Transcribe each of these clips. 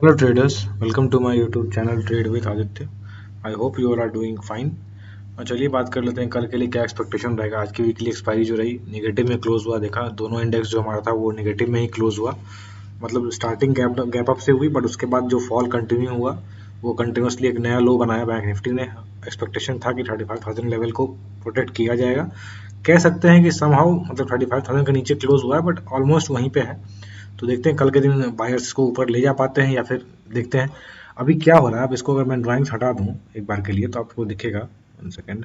Hello traders, welcome to my YouTube channel Trade with Aditya. I hope you all are doing fine. चलिए बात कर लेते हैं कल के लिए क्या एक्सपेक्टेशन रहेगा। आज की वीकली एक्सपायरी जो रही नेगेटिव में क्लोज हुआ, देखा दोनों इंडेक्स जो हमारा था वो नेगेटिव में ही क्लोज हुआ। मतलब स्टार्टिंग गैप अप से हुई, बट उसके बाद जो फॉल कंटिन्यू हुआ वो कंटिन्यूसली एक नया लो बनाया बैंक निफ्टी ने। एक्सपेक्टेशन था कि 35,000 लेवल को प्रोटेक्ट किया जाएगा। कह सकते हैं कि समहाउ मतलब 35,000 के नीचे क्लोज हुआ है, बट ऑलमोस्ट वहीं पे है। तो देखते हैं कल के दिन बायर्स को ऊपर ले जा पाते हैं या फिर देखते हैं अभी क्या हो रहा है। अब इसको अगर मैं ड्राइंग्स हटा दूं एक बार के लिए तो आपको दिखेगा। 1 सेकेंड।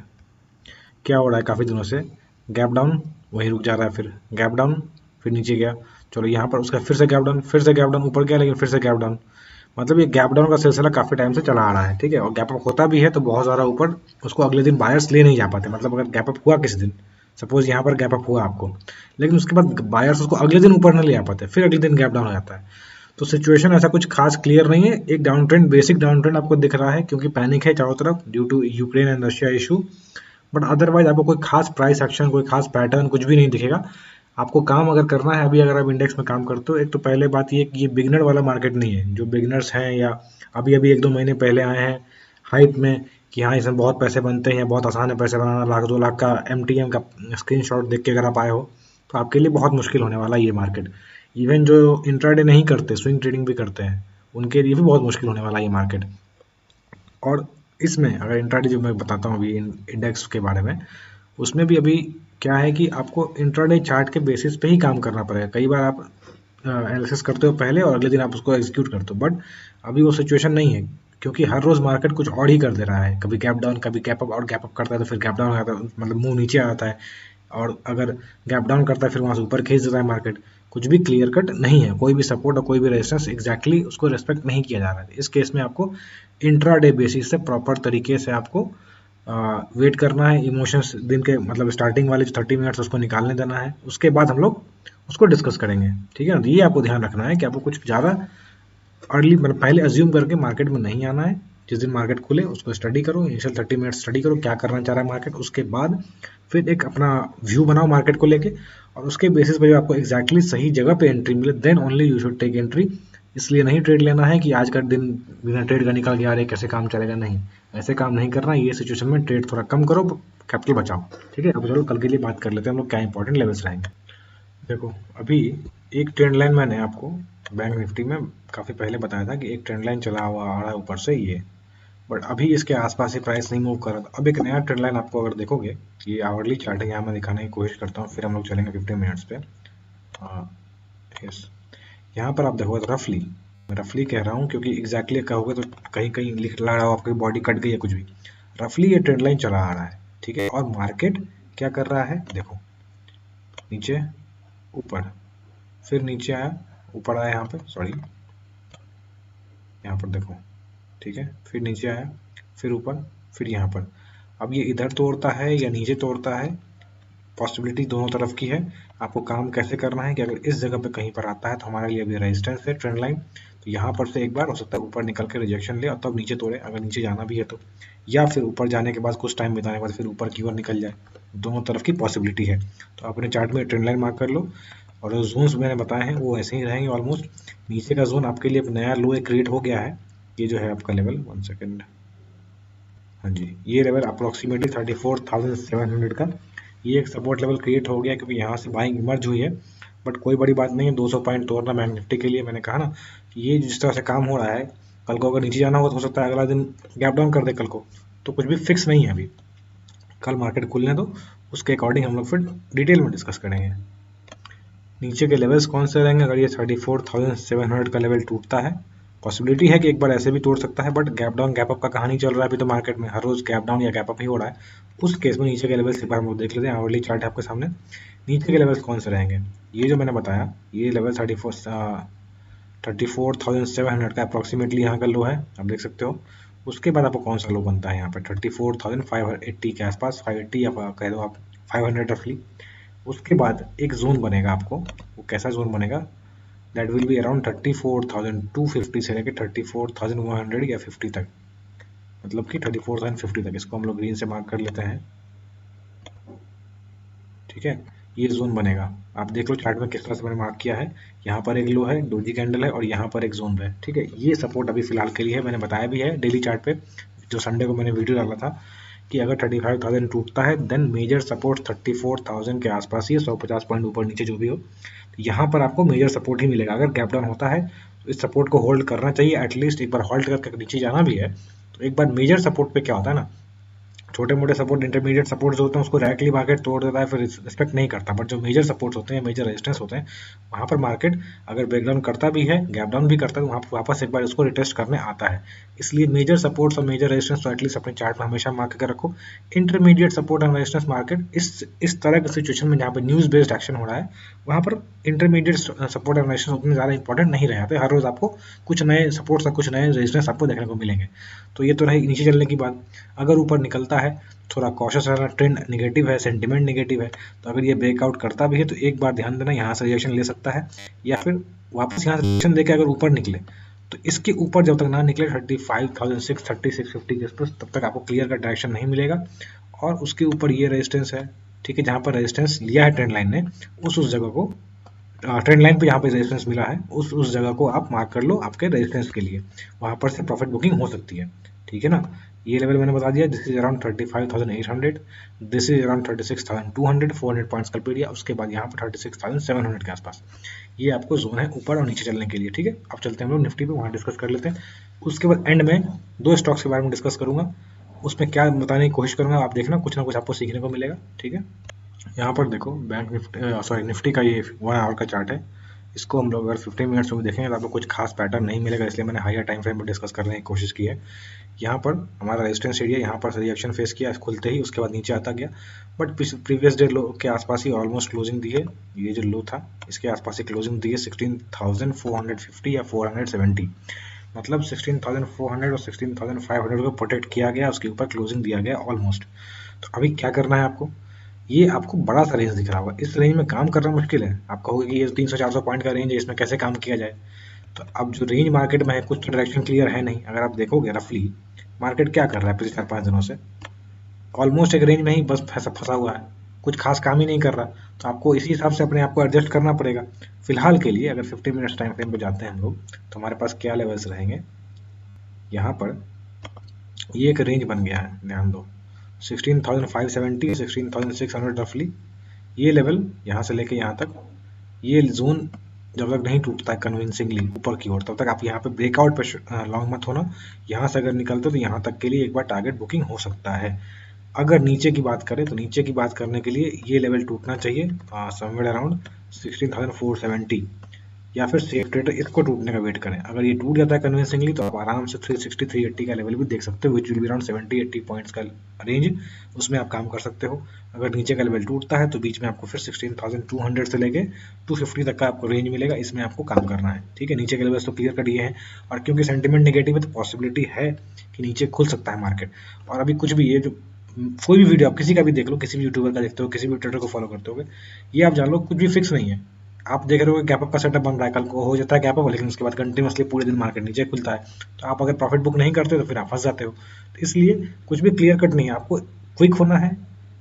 क्या हो रहा है काफ़ी दिनों से, गैप डाउन, वहीं रुक जा रहा है, फिर गैप डाउन, फिर नीचे गया, चलो यहाँ पर उसका फिर से गैप डाउन, फिर से गैप डाउन, ऊपर गया लेकिन फिर से गैप डाउन। मतलब ये गैप डाउन का सिलसिला काफ़ी टाइम से चला आ रहा है, ठीक है। और गैप अप होता भी है तो बहुत ज़्यादा ऊपर उसको अगले दिन बायर्स ले नहीं जा पाते। मतलब अगर गैप अप हुआ किसी दिन, सपोज यहाँ पर गैप अप हुआ आपको, लेकिन उसके बाद बायर्स उसको अगले दिन ऊपर नहीं ले आ पाते, फिर अगले दिन गैप डाउन हो जाता है। तो सिचुएशन ऐसा कुछ खास क्लियर नहीं है। एक down trend, basic down trend आपको दिख रहा है क्योंकि पैनिक है चारों तरफ due to Ukraine and Russia issue. But otherwise आपको कोई खास प्राइस एक्शन, कोई खास पैटर्न कुछ भी नहीं दिखेगा। आपको काम अगर करना है अभी, अगर आप इंडेक्स में काम करते हो, एक तो पहले बात ये कि ये बिगनर वाला मार्केट नहीं है। जो बिगनर्स हैं या अभी अभी 1-2 महीने पहले आए हैं हाइप में कि हाँ इसमें बहुत पैसे बनते हैं, बहुत आसान है पैसे बनाना, 1 लाख 2 लाख का MTM का स्क्रीनशॉट देख के अगर आप आए हो तो आपके लिए बहुत मुश्किल होने वाला है ये मार्केट। इवन जो इंट्राडे नहीं करते, स्विंग ट्रेडिंग भी करते हैं, उनके लिए भी बहुत मुश्किल होने वाला है ये मार्केट। और इसमें अगर इंट्राडे जो मैं बताता हूँ अभी इंडेक्स के बारे में, उसमें भी अभी क्या है कि आपको इंट्राडे चार्ट के बेसिस पे ही काम करना पड़ेगा। कई बार आप एनालिसिस करते हो पहले और अगले दिन आप उसको एग्जीक्यूट करते हो, बट अभी वो सिचुएशन नहीं है क्योंकि हर रोज मार्केट कुछ और ही कर दे रहा है। कभी गैप डाउन, कभी गैप अप, और गैप अप करता है तो फिर गैप डाउन हो जाता है, मतलब मुंह नीचे आ जाता है। और अगर गैप डाउन करता है फिर वहां से ऊपर खींच देता है मार्केट। कुछ भी क्लियर कट नहीं है, कोई भी सपोर्ट और कोई भी रेजिस्टेंस एग्जैक्टली उसको रेस्पेक्ट नहीं किया जा रहा है। इस केस में आपको इंट्राडे बेसिस से प्रॉपर तरीके से आपको वेट करना है। इमोशंस दिन के मतलब स्टार्टिंग वाले जो 30 मिनट्स उसको निकालने देना है, उसके बाद हम लोग उसको डिस्कस करेंगे, ठीक है ना। तो ये आपको ध्यान रखना है कि आपको कुछ ज़्यादा अर्ली मतलब पहले अज्यूम करके मार्केट में नहीं आना है। जिस दिन मार्केट खुले उसको स्टडी करो, इनिशियल 30 मिनट स्टडी करो क्या करना चाह रहा है मार्केट, उसके बाद फिर एक अपना व्यू बनाओ मार्केट को लेके, और उसके बेसिस पे जो आपको एग्जैक्टली सही जगह पे एंट्री मिले then only you should take entry. इसलिए नहीं ट्रेड लेना है कि आज का दिन बिना ट्रेड का निकल गया, अरे कैसे काम चलेगा, नहीं, ऐसे काम नहीं करना। ये सिचुएशन में ट्रेड थोड़ा कम करो, कैपिटल बचाओ, ठीक है। अब चलो कल के लिए बात कर लेते हैं हम लोग क्या इंपॉर्टेंट लेवल्स रहेंगे। देखो अभी एक ट्रेंड लाइन मैंने आपको बैंक निफ्टी में काफ़ी पहले बताया था कि एक ट्रेंड लाइन चला हुआ आ रहा है ऊपर से ये, बट अभी इसके आसपास ही प्राइस नहीं मूव कर रहा था। अब एक नया ट्रेंड लाइन आपको अगर देखोगे, ये आवरली चार्ट है, यहाँ मैं दिखाने की कोशिश करता हूँ, फिर हम लोग चलेंगे 15 मिनट्स पे। यस, यहाँ पर आप देखोगे तो रफली, मैं रफली कह रहा हूँ क्योंकि एग्जैक्टली कहोगे तो कहीं कहीं लिख लग रहा हो आपकी बॉडी कट गई है कुछ भी। रफली ये ट्रेंड लाइन चला आ रहा है, ठीक है। और मार्केट क्या कर रहा है देखो, नीचे, ऊपर, फिर नीचे आया, ऊपर आया, यहाँ पे सॉरी, यहाँ पर देखो, ठीक है, फिर नीचे आया, फिर ऊपर, फिर यहाँ पर। अब ये इधर तोड़ता है या नीचे तोड़ता है, पॉसिबिलिटी दोनों तरफ की है। आपको काम कैसे करना है कि अगर इस जगह पे कहीं पर आता है तो हमारे लिए अभी रेजिस्टेंस है ट्रेंड लाइन, तो यहाँ पर से एक बार हो सकता है ऊपर निकल के रिजेक्शन ले और तब नीचे तोड़े अगर नीचे जाना भी है तो, या फिर ऊपर जाने के बाद कुछ टाइम बिताने के बाद फिर ऊपर की ओर निकल जाए। दोनों तरफ की पॉसिबिलिटी है। तो अपने चार्ट में ट्रेंड लाइन मार्क कर लो, और जो जोन्स मैंने बताए हैं वो ऐसे ही रहेंगे ऑलमोस्ट। नीचे का जोन आपके लिए नया लो एक क्रिएट हो गया है, ये जो है आपका लेवल, 1 सेकेंड, हाँ जी, ये लेवल अप्रोक्सीमेटली 34,700 का, ये एक सपोर्ट लेवल क्रिएट हो गया क्योंकि यहाँ से बाइंग इमर्ज हुई है। बट कोई बड़ी बात नहीं है, 200 पॉइंट तोड़ना बैंक निफ्टी के लिए, मैंने कहा ना कि ये जिस तरह से काम हो रहा है, कल को अगर नीचे जाना होगा तो हो सकता है अगला दिन गैप डाउन कर दे कल को। तो कुछ भी फिक्स नहीं है अभी, कल मार्केट खुलने दो, उसके अकॉर्डिंग हम लोग फिर डिटेल में डिस्कस करेंगे। नीचे के लेवल्स कौन से रहेंगे अगर ये 34,700 का लेवल टूटता है। पॉसिबिलिटी है कि एक बार ऐसे भी तोड़ सकता है, but gap down gap up का कहानी चल रहा है अभी तो मार्केट में, हर रोज गैप डाउन या गैप अप ही हो रहा है। उस केस में नीचे के लेवल्स एक बार हम लोग देख लेते हैं, आवरली चार्ट है आपके सामने। नीचे के लेवल्स कौन से रहेंगे, ये जो मैंने बताया, ये लेवल 34,700 का अप्रोक्सीमेटली यहाँ का लो है, आप देख सकते हो। उसके बाद आपको कौन सा लो बनता है यहाँ पे 34,580 के आसपास, 580 या कह दो आप 500 रफली। उसके बाद एक जोन बनेगा आपको, वो कैसा जोन बनेगा, दैट विल बी अराउंड 34,250 से लेकर 34,100 या 50 तक, मतलब कि 34,050 तक। इसको हम लोग ग्रीन से मार्क कर लेते हैं, ठीक है। ये जोन बनेगा। आप देख लो चार्ट में किस तरह से मैंने मार्क किया है, यहाँ पर एक लो है, डोजी कैंडल है, और यहाँ पर एक जोन है, ठीक है। ये सपोर्ट अभी फिलहाल के लिए है, मैंने बताया भी है डेली चार्ट पे, जो संडे को मैंने वीडियो डाला था कि अगर 35,000 टूटता है देन मेजर सपोर्ट 34,000 के आसपास ही है, 150 पॉइंट ऊपर नीचे जो भी हो, तो यहाँ पर आपको मेजर सपोर्ट ही मिलेगा। अगर गैप डाउन होता है तो इस सपोर्ट को होल्ड करना चाहिए, एटलीस्ट एक बार होल्ड करके नीचे जाना भी है तो एक बार मेजर सपोर्ट पे क्या होता है ना, छोटे मोटे सपोर्ट, इंटरमीडिएट सपोर्ट जो होते हैं उसको डायरेक्टली मार्केट तोड़ देता है, फिर रिस्पेक्ट नहीं करता, बट जो मेजर सपोर्ट होते हैं, मेजर रेजिस्टेंस होते हैं, वहाँ पर मार्केट अगर ब्रेकडाउन करता भी है, गैप डाउन भी करता है, तो वहाँ पर वापस एक बार उसको रिटेस्ट करने आता है। इसलिए मेजर सपोर्ट्स और मेजर रेजिस्टेंस तो एटलीस्ट अपने चार्ट में हमेशा मार्क करके रखो। Intermediate support and resistance market इस तरह की सिचुएशन में जहाँ पर न्यूज बेस्ड एक्शन हो रहा है, वहाँ पर इंटरमीडिएट सपोर्ट एंड रेजिस्टेंस उतने ज़्यादा इंपॉर्टेंट नहीं रह जाते। हर रोज आपको कुछ नए सपोर्ट्स और कुछ नए रेजिस्टेंस आपको देखने को मिलेंगे। तो ये तो रही नीचे चलने की बात। अगर ऊपर निकलता है, थोड़ा कॉशियस रहना, ट्रेंड नेगेटिव है, सेंटिमेंट नेगेटिव है, तो अगर ये ब्रेकआउट करता भी है तो एक बार ध्यान देना, यहाँ से रिएक्शन ले सकता है, या फिर वापस यहाँ से रिएक्शन देके अगर ऊपर निकले, तो इसके ऊपर जब तक ना निकले 35,630-650 के आसपास, तब तक आपको क्लियर का डायरेक्शन नहीं मिलेगा। और उसके ऊपर ये रेजिस्टेंस है, ठीक है, जहाँ पर रेजिस्टेंस लिया है ट्रेंड लाइन ने, उस जगह को, ट्रेंड लाइन पे जहाँ पे रेजिस्टेंस मिला है उस जगह को आप मार्क कर लो आपके रेजिस्टेंस के लिए, वहाँ पर से प्रॉफिट बुकिंग हो सकती है, ठीक है ना। ये लेवल मैंने बता दिया, this is around 35,800, this is around 36,200, 400 points कल पे दिया, उसके बाद यहाँ पर 36,700 के आसपास ये आपको जोन है ऊपर और नीचे चलने के लिए, ठीक है। अब चलते हैं हम लोग निफ्टी पे, वहाँ डिस्कस कर लेते हैं। उसके बाद एंड में दो स्टॉक्स के बारे में डिस्कस करूंगा, उसमें क्या बताने की कोशिश करूंगा, आप देखना कुछ ना कुछ आपको सीखने को मिलेगा, ठीक है। यहाँ पर देखो बैंक निफ्टी, सॉरी निफ्टी का ये 1 आवर का चार्ट है। इसको हम लोग अगर 15 मिनट्स में देखेंगे तो आपको कुछ खास पैटर्न नहीं मिलेगा, इसलिए मैंने हायर टाइम फ्रेम पर डिस्कस करने की कोशिश की है। यहाँ पर हमारा रेजिस्टेंस एरिया, यहाँ पर रिएक्शन फेस किया खुलते ही, उसके बाद नीचे आता गया, बट प्रीवियस डे लो के आसपास ही ऑलमोस्ट क्लोजिंग दी है। ये जो लो था इसके आसपास ही क्लोजिंग दी है 16,450 या 470, मतलब 16,400 और 16,500 को प्रोटेक्ट किया गया, उसके ऊपर क्लोजिंग दिया गया ऑलमोस्ट। तो अभी क्या करना है आपको, ये आपको बड़ा सा रेंज दिख रहा होगा, इस रेंज में काम करना मुश्किल है। आप कहोगे कि ये 300-400 पॉइंट का रेंज है, इसमें कैसे काम किया जाए। तो अब जो रेंज मार्केट में है, कुछ तो डायरेक्शन क्लियर है नहीं। अगर आप देखोगे रफली मार्केट क्या कर रहा है पिछले 4-5 दिनों से, ऑलमोस्ट एक रेंज में ही बस फंसा हुआ है, कुछ खास काम ही नहीं कर रहा। तो आपको इसी हिसाब से अपने आप को एडजस्ट करना पड़ेगा। फिलहाल के लिए अगर 50 मिनट्स टाइम फ्रेम पे जाते हैं हम लोग, तो हमारे पास क्या लेवल्स रहेंगे। यहाँ पर ये एक रेंज बन गया है, ध्यान दो, 16,570, 16,600 रफली, ये लेवल यहाँ से लेके यहाँ तक, ये जोन जब तक नहीं टूटता है कन्विंसिंगली ऊपर की ओर, तब तक आप यहाँ पे ब्रेकआउट पे लॉन्ग मत होना। यहाँ से अगर निकलते तो यहाँ तक के लिए एक बार टारगेट बुकिंग हो सकता है। अगर नीचे की बात करें तो नीचे की बात करने के लिए ये लेवल टूटना चाहिए समवेयर अराउंड 16,470, या फिर सेफ ट्रेडर इसको टूटने का वेट करें। अगर ये टूट जाता है कन्विंसिंगली तो आप आराम से 360 380 का लेवल भी देख सकते हो, which will be around 70-80 points का रेंज, उसमें आप काम कर सकते हो। अगर नीचे का लेवल टूटता है तो बीच में आपको फिर 16,200 से लेके 250 तक का आपको रेंज मिलेगा, इसमें आपको काम करना है, ठीक है। नीचे के लेवल तो क्लियर कट ये है, और क्योंकि सेंटिमेंट नेगेटिव है तो पॉसिबिलिटी है कि नीचे खुल सकता है मार्केट। और अभी कुछ भी, ये जो कोई भी वीडियो आप किसी का भी देख लो, किसी भी यूट्यूबर का देखते हो, किसी भी ट्रेडर को फॉलो करते हो, ये आप जान लो कुछ भी फिक्स नहीं है। आप देख रहे हो गैप अप का सेटअप बन रहा है, कल को हो जाता है गैप अप, लेकिन उसके बाद कंटिन्यूसली पूरे दिन मार्केट नीचे खुलता है, तो आप अगर प्रॉफिट बुक नहीं करते तो फिर आप फंस जाते हो। तो इसलिए कुछ भी क्लियर कट नहीं है, आपको क्विक होना है,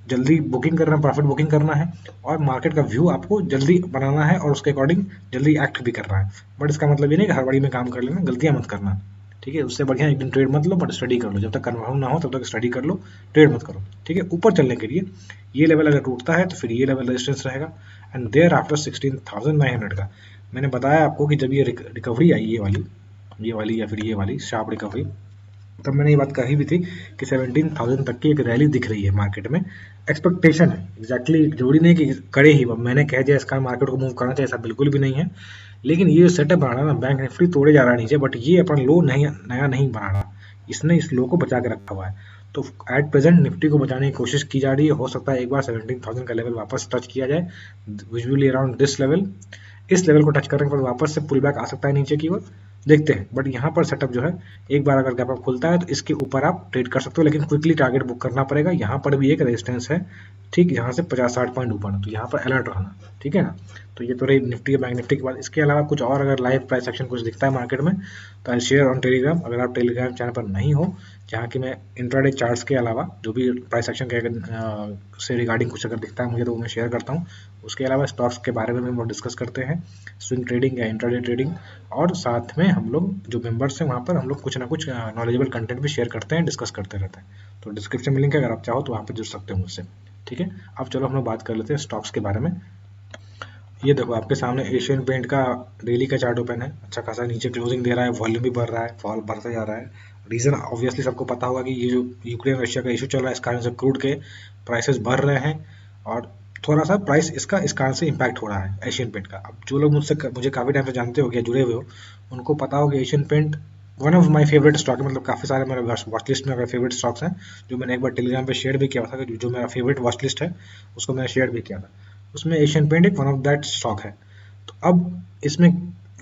जल्दी बुकिंग करना है, प्रॉफिट बुकिंग करना है, और मार्केट का व्यू आपको जल्दी बनाना है, और उसके अकॉर्डिंग जल्दी एक्ट भी करना है। बट इसका मतलब ये नहीं कि हड़बड़ी में काम कर लेना, गलतियां मत करना, ठीक है। उससे बढ़िया एक दिन ट्रेड मत लो, बट स्टडी कर लो, जब तक कन्फर्म ना हो तब तक स्टडी कर लो, ट्रेड मत करो, ठीक है। ऊपर चलने के लिए ये लेवल अगर टूटता है तो फिर ये लेवल रेजिस्टेंस रहेगा, एंड देयर आफ्टर 16,900 का मैंने बताया आपको कि जब ये रिकवरी आई, ये वाली या फिर ये वाली शार्प रिकवरी, तब मैंने ये बात कही भी थी कि 17,000 तक की एक रैली दिख रही है मार्केट में, एक्सपेक्टेशन है, एग्जैक्टली जरूरी नहीं कि करे ही, मैंने कह दिया इसका मार्केट को मूव करना चाहिए, ऐसा बिल्कुल भी नहीं है। लेकिन ये सेटअप बना रहा है ना, बैंक निफ्टी तोड़े जा रहा है नीचे, बट ये अपना लो नया नहीं बना रहा, इसने इस लो को बचा के रखा हुआ है। तो एट प्रेजेंट निफ्टी को बचाने की कोशिश की जा रही है, हो सकता है एक बार 17,000 का लेवल वापस टच किया जाए, विजुअली अराउंड दिस लेवल, इस लेवल को टच करने के बाद वापस से पुल बैक आ सकता है नीचे की ओर, देखते हैं। बट यहाँ पर सेटअप जो है, एक बार अगर गैप अप खुलता है तो इसके ऊपर आप ट्रेड कर सकते हो, लेकिन क्विकली टारगेट बुक करना पड़ेगा। यहाँ पर भी एक रेजिस्टेंस है, ठीक, यहाँ से 50-60 पॉइंट ऊपर, तो यहाँ पर अलर्ट रहना, ठीक है ना। तो ये तो रही निफ्टी बैंक निफ्टी के बाद। इसके अलावा कुछ और अगर लाइव प्राइस एक्शन कुछ दिखता है मार्केट में तो आई शेयर ऑन टेलीग्राम। अगर आप टेलीग्राम चैनल पर नहीं हो, जहाँ कि मैं इंट्राडे चार्ट्स के अलावा जो भी प्राइस एक्शन के से रिगार्डिंग कुछ अगर दिखता है मुझे तो मैं शेयर करता हूँ। उसके अलावा स्टॉक्स के बारे में हम डिस्कस करते हैं, स्विंग ट्रेडिंग या इंट्राडे ट्रेडिंग, और साथ में हम लोग जो मेंबर्स हैं वहाँ पर हम लोग कुछ ना कुछ नॉलेजेबल कंटेंट भी शेयर करते हैं, डिस्कस करते रहते हैं। तो डिस्क्रिप्शन में लिंक है, अगर आप चाहो तो वहाँ पर जुड़ सकते हो मुझसे। ठीक है, अब चलो हम लोग बात कर लेते हैं स्टॉक्स के बारे में। ये देखो आपके सामने एशियन पेंट का डेली का चार्ट ओपन है, अच्छा खासा नीचे क्लोजिंग दे रहा है, वॉल्यूम भी बढ़ रहा है, फॉल बढ़ता जा रहा है। रीजन ऑब्वियसली सबको पता होगा कि ये जो यूक्रेन रशिया का इशू चल रहा है, इस कारण से क्रूड के प्राइसेस बढ़ रहे हैं और थोड़ा सा प्राइस इसका इस कारण से इम्पैक्ट हो रहा है एशियन पेंट का। अब जो लोग मुझे काफ़ी टाइम से जानते हो या जुड़े हुए हो, उनको पता हो कि Asian pent one of my favourite stock है, मतलब काफ़ी सारे मेरे वॉच लिस्ट में मेरे फेवरेट स्टॉक्स हैं, जो मैंने एक बार टेलीग्राम पे शेयर भी किया था कि जो मेरा फेवरेट वॉच लिस्ट है उसको मैंने शेयर भी किया था। उसमें एशियन पेंट एक वन ऑफ दैट स्टॉक है। तो अब इसमें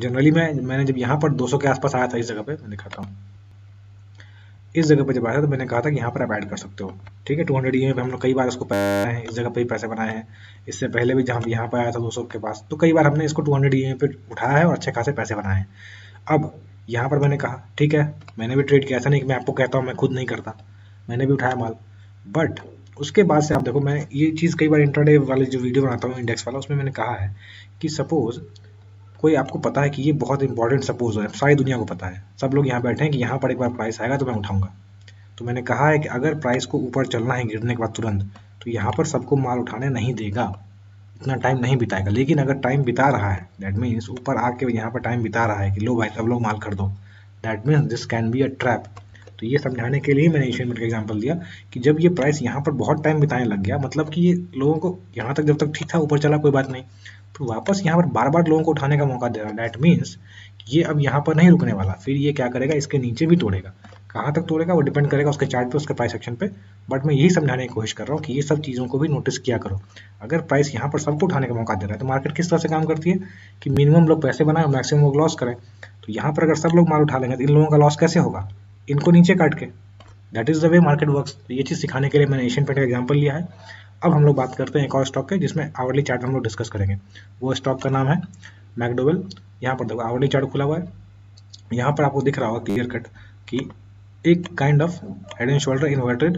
जनरली मैंने जब यहाँ पर 200 के आसपास आया था, इस जगह पे मैं दिखाता हूँ, इस जगह पे जब आया था तो मैंने कहा था कि यहाँ पर आप ऐड कर सकते हो। ठीक है, 200 EMA पे हम लोग कई बार इसको बनाए हैं, इस जगह पे ही पैसे बनाए हैं। इससे पहले भी जहाँ यहाँ पर आया था 200 के पास, तो कई बार हमने इसको 200 EMA पे उठाया है और अच्छे खासे पैसे बनाए हैं। अब यहाँ पर मैंने कहा ठीक है, मैंने भी ट्रेड किया, ऐसा नहीं कि मैं आपको कहता हूँ, मैं खुद नहीं करता, मैंने भी उठाया माल। बट उसके बाद से आप देखो, मैं ये चीज़ कई बार इंट्राडे वाले जो वीडियो बनाता हूँ इंडेक्स वाला, उसमें मैंने कहा है कि सपोज कोई आपको पता है कि ये बहुत इंपॉर्टेंट सपोज है, सारी दुनिया को पता है, सब लोग यहाँ बैठे हैं कि यहाँ पर एक बार प्राइस आएगा तो मैं उठाऊंगा। तो मैंने कहा है कि अगर प्राइस को ऊपर चलना है गिरने के बाद तुरंत, तो यहाँ पर सबको माल उठाने नहीं देगा, इतना टाइम नहीं बिताएगा। लेकिन अगर टाइम बिता रहा है, दैट मीन्स ऊपर आके यहाँ पर टाइम बिता रहा है कि लो भाई सब लोग माल कर दो, that means this can be a trap. तो ये समझाने के लिए मैंने एशियन पेंट का एग्जांपल दिया कि जब ये प्राइस यहाँ पर बहुत टाइम बिताने लग गया, मतलब कि ये लोगों को यहाँ तक जब तक ठीक था, ऊपर चला कोई बात नहीं, तो वापस यहाँ पर बार बार लोगों को उठाने का मौका दे रहा है, दैट मीन्स ये अब यहाँ पर नहीं रुकने वाला, फिर ये क्या करेगा, इसके नीचे भी तोड़ेगा। कहाँ तक तोड़ेगा वो डिपेंड करेगा उसके चार्ट पे, उसके प्राइस एक्शन पे। बट मैं यही समझाने की कोशिश कर रहा हूँ कि ये सब चीज़ों को भी नोटिस किया करो। अगर प्राइस यहाँ पर सबको उठाने का मौका दे रहा है तो मार्केट किस तरह से काम करती है कि मिनिमम लोग पैसे बनाए और मैक्सिमम लोग लॉस करें। तो यहाँ पर अगर सब लोग माल उठा लेंगे तो इन लोगों का लॉस कैसे होगा, इनको नीचे काट के। That is the way market works. तो ये चीज़ सिखाने के लिए मैंने एशियन पेंट का एग्जाम्पल लिया है। अब हम लोग बात करते हैं एक और स्टॉक के, जिसमें आवरली चार्ट हम लोग डिस्कस करेंगे। वो स्टॉक का नाम है मैकडोवेल। यहाँ पर देखो आवरली चार्ट खुला हुआ है, यहाँ पर आपको दिख रहा होगा क्लियर कट कि एक kind of head and shoulder inverted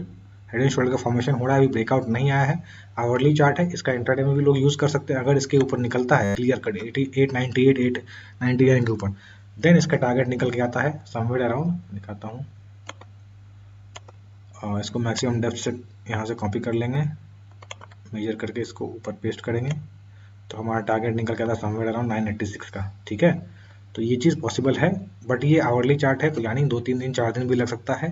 head and shoulder का फॉर्मेशन हो रहा है, अभी ब्रेकआउट नहीं आया है। आवरली चार्ट है, इसका इंट्राडे में भी लोग यूज कर सकते हैं। अगर इसके ऊपर निकलता है क्लियर कट 898 899 के ऊपर, देन इसका टारगेट निकल के आता है समवेयर अराउंड, दिखाता हूँ, इसको मैक्सिमम डेप्थ से यहाँ से कॉपी कर लेंगे, मेजर करके इसको ऊपर पेस्ट करेंगे, तो हमारा टारगेट निकल के आता है समवेयर अराउंड 986 का। ठीक है, तो ये चीज़ पॉसिबल है, बट ये आवरली चार्ट है, तो यानी 2-3 दिन 4 दिन भी लग सकता है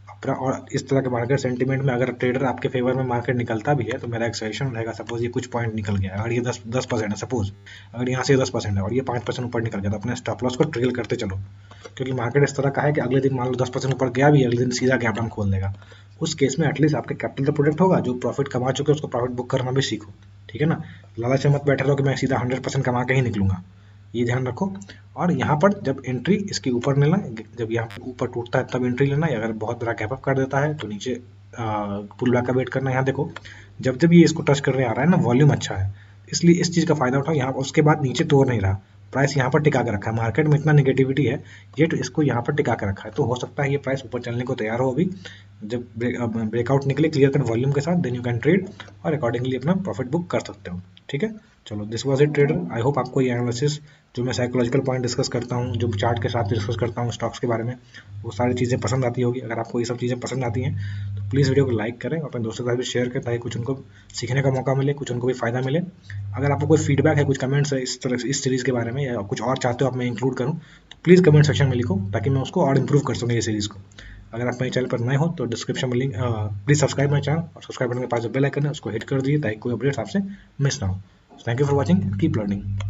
अपना। और इस तरह के मार्केट सेंटीमेंट में अगर ट्रेडर आपके फेवर में मार्केट निकलता भी है तो मेरा एक सजेशन रहेगा, सपोज ये कुछ पॉइंट निकल गया, अगर ये 10% है, सपोज अगर यहाँ से 10% है और ये 5% ऊपर निकल गया, तो अपने स्टॉप लॉस को ट्रेल करते चलो, क्योंकि मार्केट इस तरह का है कि अगले दिन मान लो 10% ऊपर गया भी, अगले दिन सीधा गैप डाउन खोल देगा। उस केस में एटलीस्ट आपके कैपिटल तो प्रोटेक्ट होगा, जो प्रॉफिट कमा चुके उसको प्रॉफिट बुक करना भी सीखो। ठीक है ना, लालच में मत बैठे रहो कि मैं सीधा 100% कमा के ही निकलूंगा, ये ध्यान रखो। और यहाँ पर जब एंट्री इसके ऊपर लेना, जब यहाँ ऊपर टूटता है तब एंट्री लेना, अगर बहुत बड़ा गैप अप कर देता है तो नीचे पुल बैक का वेट करना। यहाँ देखो जब जब ये इसको टच करने आ रहा है ना, वॉल्यूम अच्छा है, इसलिए इस चीज़ का फायदा उठाओ। यहाँ उसके बाद नीचे तोड़ नहीं रहा, प्राइस यहाँ पर टिका के रखा है, मार्केट में इतना नेगेटिविटी है ये तो इसको यहाँ पर टिका के रखा है, तो हो सकता है ये प्राइस ऊपर चलने को तैयार हो अभी। जब ब्रेकआउट निकले क्लियर कट वॉल्यूम के साथ, देन यू कैन ट्रेड और अकॉर्डिंगली अपना प्रॉफिट बुक कर सकते हो। ठीक है, चलो this was it trader. I hope आपको ये एनालिसिस जो मैं साइकोलॉजिकल पॉइंट डिस्कस करता हूँ, जो चार्ट के साथ डिस्कस करता हूँ स्टॉक्स के बारे में, वो सारी चीज़ें पसंद आती होगी। अगर आपको ये सब चीज़ें पसंद आती हैं तो प्लीज़ वीडियो को लाइक करें और अपने दोस्तों के साथ भी शेयर करें, ताकि कुछ उनको सीखने का मौका मिले, कुछ उनको भी फ़ायदा मिले। अगर आपको कोई फीडबैक है, कुछ कमेंट्स है इस तरह इस सीरीज़ के बारे में, या कुछ और चाहते हो आप मैं इंक्लूड करूँ, तो प्लीज़ कमेंट सेक्शन में लिखो, ताकि मैं उसको और इम्प्रूव कर सकूँ ये सीरीज़ को। अगर आप मेरे चैनल पर नए हो तो डिस्क्रिप्शन में link, please subscribe my channel, और सब्सक्राइब करने के पास जो बेल आइकन है उसको हिट कर दीजिए ताकि कोई अपडेट्स आपसे मिस ना हो। Thank you for watching, keep learning.